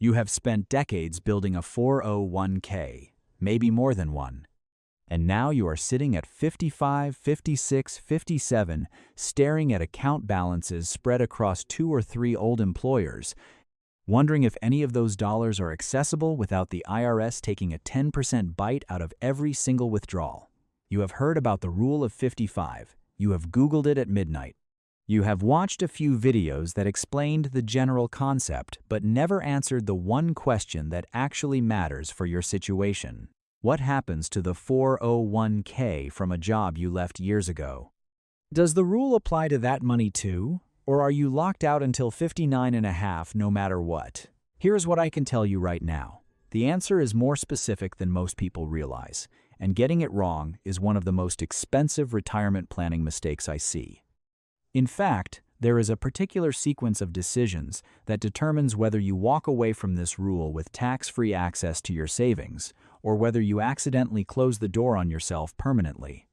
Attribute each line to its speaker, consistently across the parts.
Speaker 1: You have spent decades building a 401k, maybe more than one. And now you are sitting at 55, 56, 57, staring at account balances spread across 2 or 3 old employers, wondering if any of those dollars are accessible without the IRS taking a 10% bite out of every single withdrawal. You have heard about the rule of 55. You have Googled it at midnight. You have watched a few videos that explained the general concept, but never answered the one question that actually matters for your situation. What happens to the 401k from a job you left years ago? Does the rule apply to that money too? Or are you locked out until 59 and a half no matter what? Here's what I can tell you right now. The answer is more specific than most people realize, and getting it wrong is one of the most expensive retirement planning mistakes I see. In fact, there is a particular sequence of decisions that determines whether you walk away from this rule with tax-free access to your savings, or whether you accidentally close the door on yourself permanently.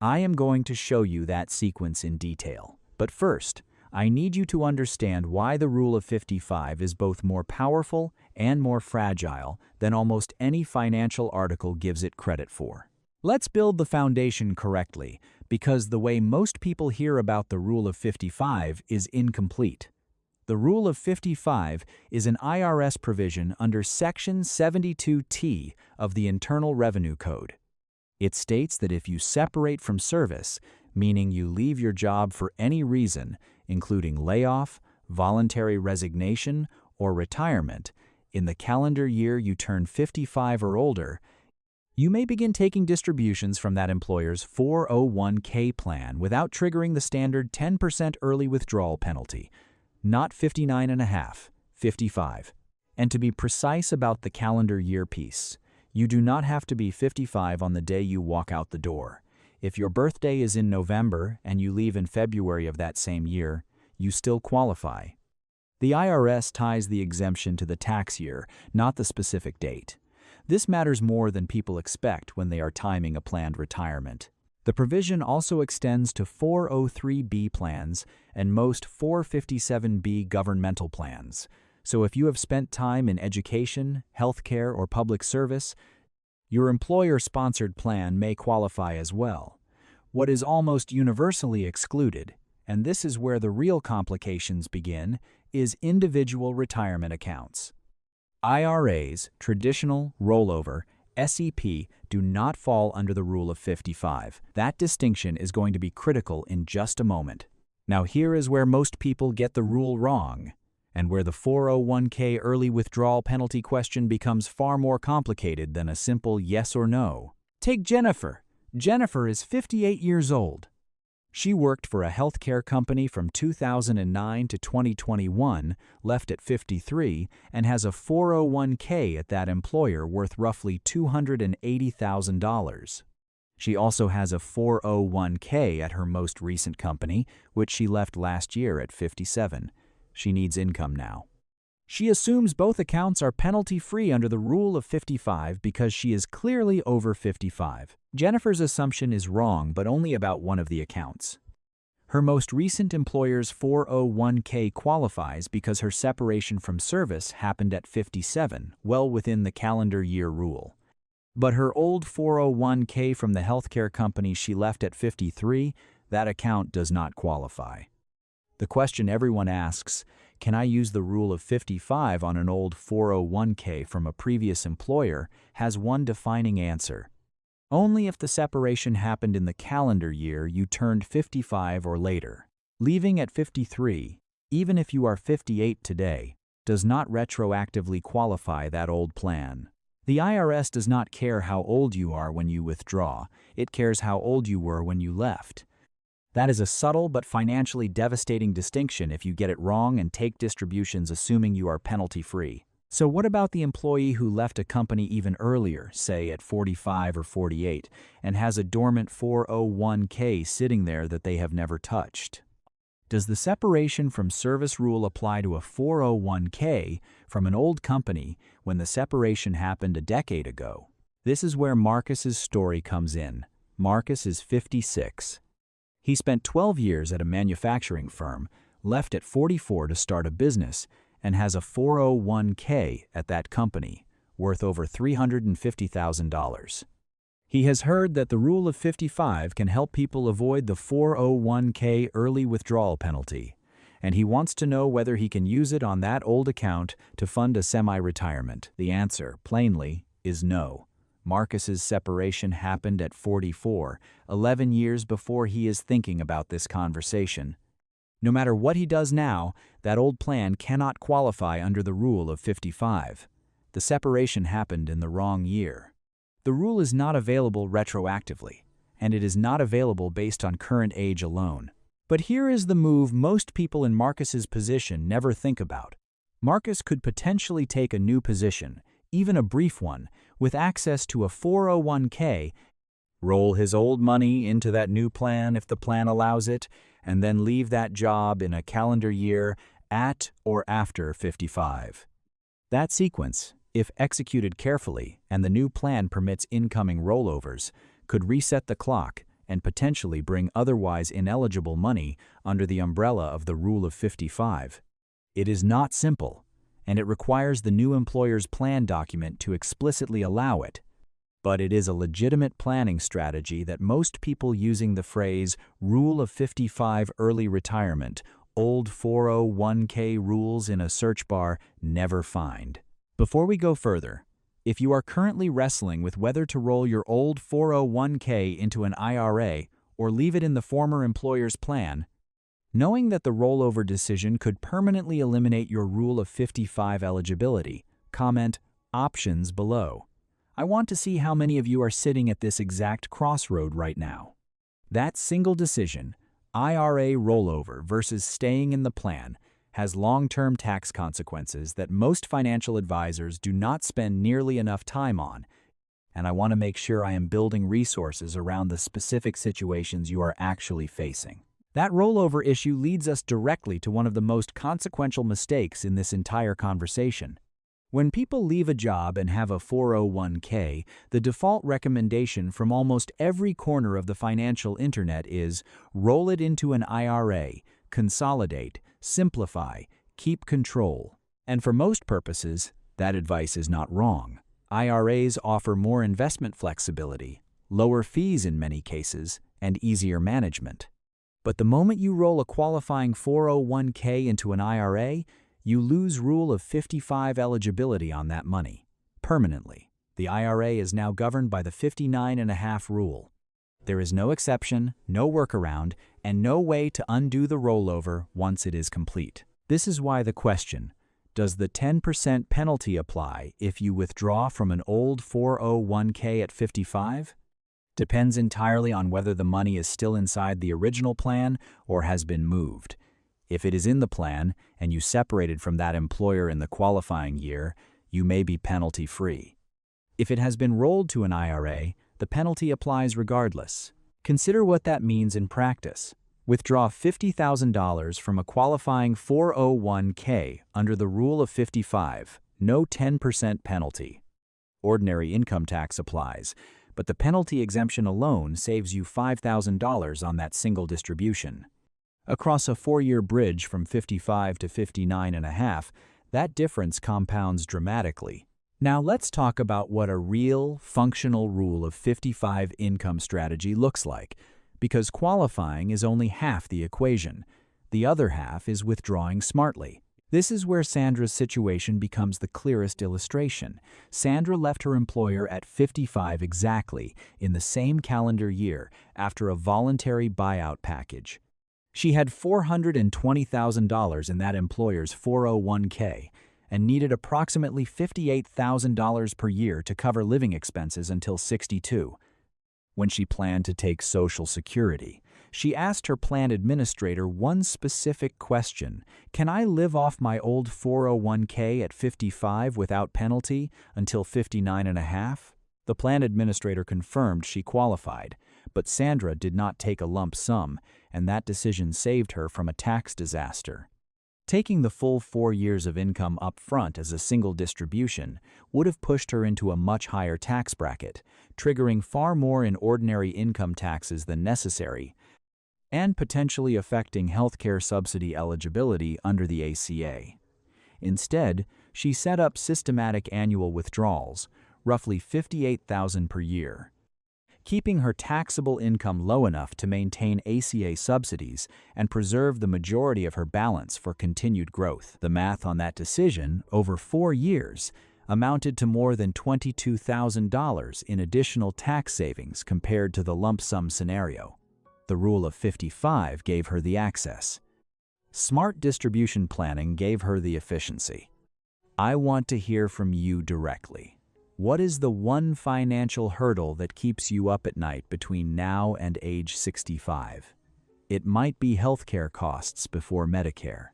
Speaker 1: I am going to show you that sequence in detail. But first, I need you to understand why the rule of 55 is both more powerful and more fragile than almost any financial article gives it credit for. Let's build the foundation correctly, because the way most people hear about the rule of 55 is incomplete. The rule of 55 is an IRS provision under Section 72T of the Internal Revenue Code. It states that if you separate from service, meaning you leave your job for any reason, including layoff, voluntary resignation, or retirement, in the calendar year you turn 55 or older, you may begin taking distributions from that employer's 401k plan without triggering the standard 10% early withdrawal penalty, not 59 and a half, 55. And to be precise about the calendar year piece, you do not have to be 55 on the day you walk out the door. If your birthday is in November and you leave in February of that same year, you still qualify. The IRS ties the exemption to the tax year, not the specific date. This matters more than people expect when they are timing a planned retirement. The provision also extends to 403(b) plans and most 457(b) governmental plans. So if you have spent time in education, healthcare, or public service, your employer-sponsored plan may qualify as well. What is almost universally excluded, and this is where the real complications begin, is individual retirement accounts. IRAs, traditional, rollover, SEP, do not fall under the rule of 55. That distinction is going to be critical in just a moment. Now here is where most people get the rule wrong, and where the 401k early withdrawal penalty question becomes far more complicated than a simple yes or no. Take Jennifer. Jennifer is 58 years old. She worked for a healthcare company from 2009 to 2021, left at 53, and has a 401k at that employer worth roughly $280,000. She also has a 401k at her most recent company, which she left last year at 57. She needs income now. She assumes both accounts are penalty-free under the rule of 55 because she is clearly over 55. Jennifer's assumption is wrong, but only about one of the accounts. Her most recent employer's 401k qualifies because her separation from service happened at 57, well within the calendar year rule. But her old 401k from the healthcare company she left at 53, that account does not qualify. The question everyone asks, can I use the rule of 55 on an old 401k from a previous employer, has one defining answer. Only if the separation happened in the calendar year you turned 55 or later. Leaving at 53, even if you are 58 today, does not retroactively qualify that old plan. The IRS does not care how old you are when you withdraw, it cares how old you were when you left. That is a subtle but financially devastating distinction if you get it wrong and take distributions assuming you are penalty-free. So what about the employee who left a company even earlier, say at 45 or 48, and has a dormant 401k sitting there that they have never touched? Does the separation from service rule apply to a 401k from an old company when the separation happened a decade ago? This is where Marcus's story comes in. Marcus is 56. He spent 12 years at a manufacturing firm, left at 44 to start a business, and has a 401k at that company, worth over $350,000. He has heard that the Rule of 55 can help people avoid the 401k early withdrawal penalty, and he wants to know whether he can use it on that old account to fund a semi-retirement. The answer, plainly, is no. Marcus's separation happened at 44, 11 years before he is thinking about this conversation. No matter what he does now, that old plan cannot qualify under the Rule of 55. The separation happened in the wrong year. The rule is not available retroactively, and it is not available based on current age alone. But here is the move most people in Marcus's position never think about. Marcus could potentially take a new position, even a brief one, with access to a 401k, roll his old money into that new plan if the plan allows it, and then leave that job in a calendar year at or after 55. That sequence, if executed carefully and the new plan permits incoming rollovers, could reset the clock and potentially bring otherwise ineligible money under the umbrella of the Rule of 55. It is not simple, and it requires the new employer's plan document to explicitly allow it. But it is a legitimate planning strategy that most people using the phrase Rule of 55 early retirement, old 401k rules in a search bar never find. Before we go further, if you are currently wrestling with whether to roll your old 401k into an IRA or leave it in the former employer's plan, knowing that the rollover decision could permanently eliminate your Rule of 55 eligibility, comment options below. I want to see how many of you are sitting at this exact crossroad right now. That single decision, IRA rollover versus staying in the plan, has long-term tax consequences that most financial advisors do not spend nearly enough time on, and I want to make sure I am building resources around the specific situations you are actually facing. That rollover issue leads us directly to one of the most consequential mistakes in this entire conversation. When people leave a job and have a 401k, the default recommendation from almost every corner of the financial internet is roll it into an IRA, consolidate, simplify, keep control. And for most purposes, that advice is not wrong. IRAs offer more investment flexibility, lower fees in many cases, and easier management. But the moment you roll a qualifying 401k into an IRA, you lose Rule of 55 eligibility on that money, permanently. The IRA is now governed by the 59.5 rule. There is no exception, no workaround, and no way to undo the rollover once it is complete. This is why the question, does the 10% penalty apply if you withdraw from an old 401k at 55? Depends entirely on whether the money is still inside the original plan or has been moved. If it is in the plan and you separated from that employer in the qualifying year, you may be penalty-free. If it has been rolled to an IRA, the penalty applies regardless. Consider what that means in practice. Withdraw $50,000 from a qualifying 401k under the Rule of 55, no 10% penalty. Ordinary income tax applies, but the penalty exemption alone saves you $5,000 on that single distribution. Across a 4-year bridge from 55 to 59.5, that difference compounds dramatically. Now let's talk about what a real, functional Rule of 55 income strategy looks like, because qualifying is only half the equation. The other half is withdrawing smartly. This is where Sandra's situation becomes the clearest illustration. Sandra left her employer at 55 exactly, in the same calendar year, after a voluntary buyout package. She had $420,000 in that employer's 401k and needed approximately $58,000 per year to cover living expenses until 62. When she planned to take Social Security, she asked her plan administrator one specific question: can I live off my old 401k at 55 without penalty until 59.5? The plan administrator confirmed she qualified, but Sandra did not take a lump sum, and that decision saved her from a tax disaster. Taking the full 4 years of income up front as a single distribution would have pushed her into a much higher tax bracket, triggering far more in ordinary income taxes than necessary, and potentially affecting healthcare subsidy eligibility under the ACA. Instead, she set up systematic annual withdrawals, roughly $58,000 per year, keeping her taxable income low enough to maintain ACA subsidies and preserve the majority of her balance for continued growth. The math on that decision, over 4 years, amounted to more than $22,000 in additional tax savings compared to the lump sum scenario. The Rule of 55 gave her the access. Smart distribution planning gave her the efficiency. I want to hear from you directly. What is the one financial hurdle that keeps you up at night between now and age 65? It might be healthcare costs before Medicare.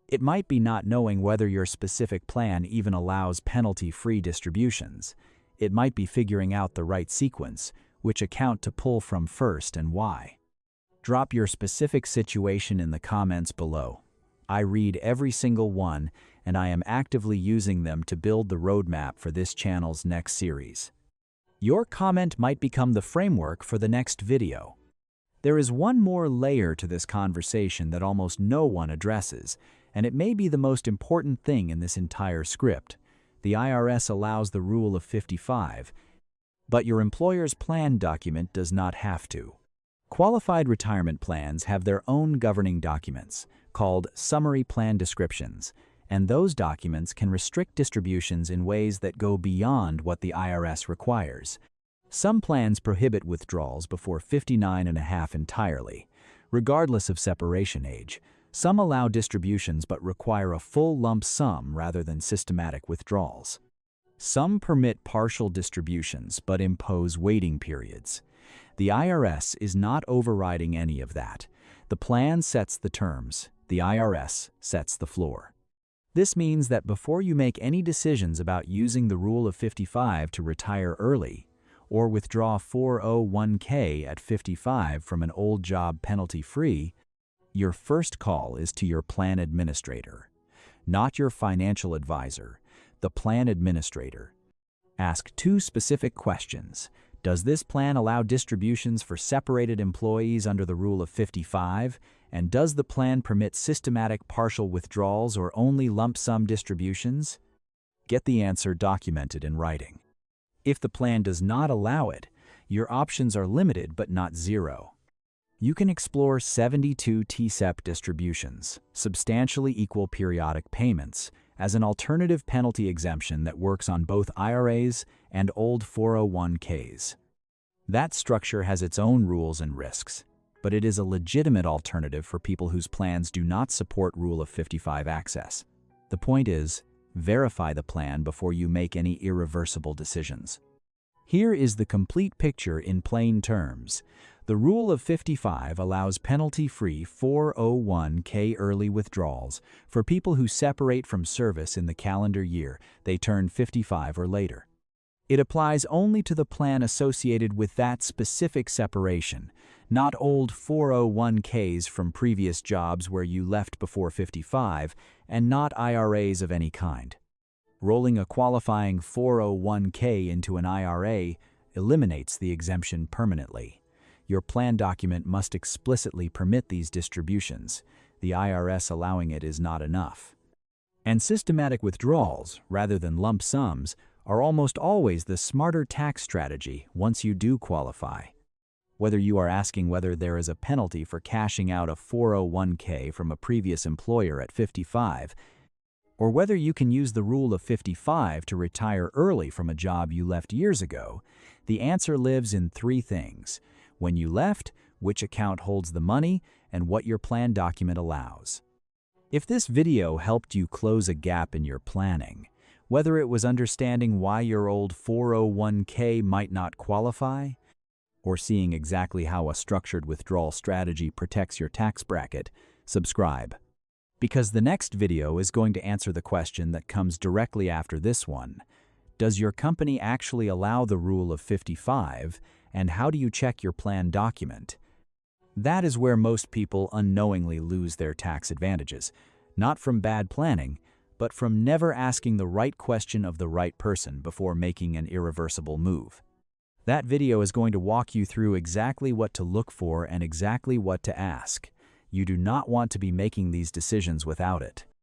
Speaker 1: It might be not knowing whether your specific plan even allows penalty-free distributions. It might be figuring out the right sequence, which account to pull from first and why. Drop your specific situation in the comments below. I read every single one, and I am actively using them to build the roadmap for this channel's next series. Your comment might become the framework for the next video. There is one more layer to this conversation that almost no one addresses, and it may be the most important thing in this entire script. The IRS allows the Rule of 55, but your employer's plan document does not have to. Qualified retirement plans have their own governing documents, called summary plan descriptions, and those documents can restrict distributions in ways that go beyond what the IRS requires. Some plans prohibit withdrawals before 59.5 entirely, regardless of separation age. Some allow distributions but require a full lump sum rather than systematic withdrawals. Some permit partial distributions but impose waiting periods. The IRS is not overriding any of that. The plan sets the terms. The IRS sets the floor. This means that before you make any decisions about using the Rule of 55 to retire early or withdraw 401k at 55 from an old job penalty-free, your first call is to your plan administrator, not your financial advisor, the plan administrator. Ask 2 specific questions. Does this plan allow distributions for separated employees under the Rule of 55? And does the plan permit systematic partial withdrawals or only lump sum distributions? Get the answer documented in writing. If the plan does not allow it, your options are limited but not zero. You can explore 72 TSEP distributions, substantially equal periodic payments, as an alternative penalty exemption that works on both IRAs and old 401ks. That structure has its own rules and risks, but it is a legitimate alternative for people whose plans do not support Rule of 55 access. The point is, verify the plan before you make any irreversible decisions. Here is the complete picture in plain terms. The Rule of 55 allows penalty-free 401k early withdrawals for people who separate from service in the calendar year they turn 55 or later. It applies only to the plan associated with that specific separation, not old 401ks from previous jobs where you left before 55, and not IRAs of any kind. Rolling a qualifying 401k into an IRA eliminates the exemption permanently. Your plan document must explicitly permit these distributions. The IRS allowing it is not enough. And systematic withdrawals, rather than lump sums, are almost always the smarter tax strategy once you do qualify. Whether you are asking whether there is a penalty for cashing out a 401k from a previous employer at 55, or whether you can use the Rule of 55 to retire early from a job you left years ago, the answer lives in 3 things: when you left, which account holds the money, and what your plan document allows. If this video helped you close a gap in your planning, whether it was understanding why your old 401k might not qualify, or seeing exactly how a structured withdrawal strategy protects your tax bracket, subscribe. Because the next video is going to answer the question that comes directly after this one. Does your company actually allow the Rule of 55, and how do you check your plan document? That is where most people unknowingly lose their tax advantages, not from bad planning, but from never asking the right question of the right person before making an irreversible move. That video is going to walk you through exactly what to look for and exactly what to ask. You do not want to be making these decisions without it.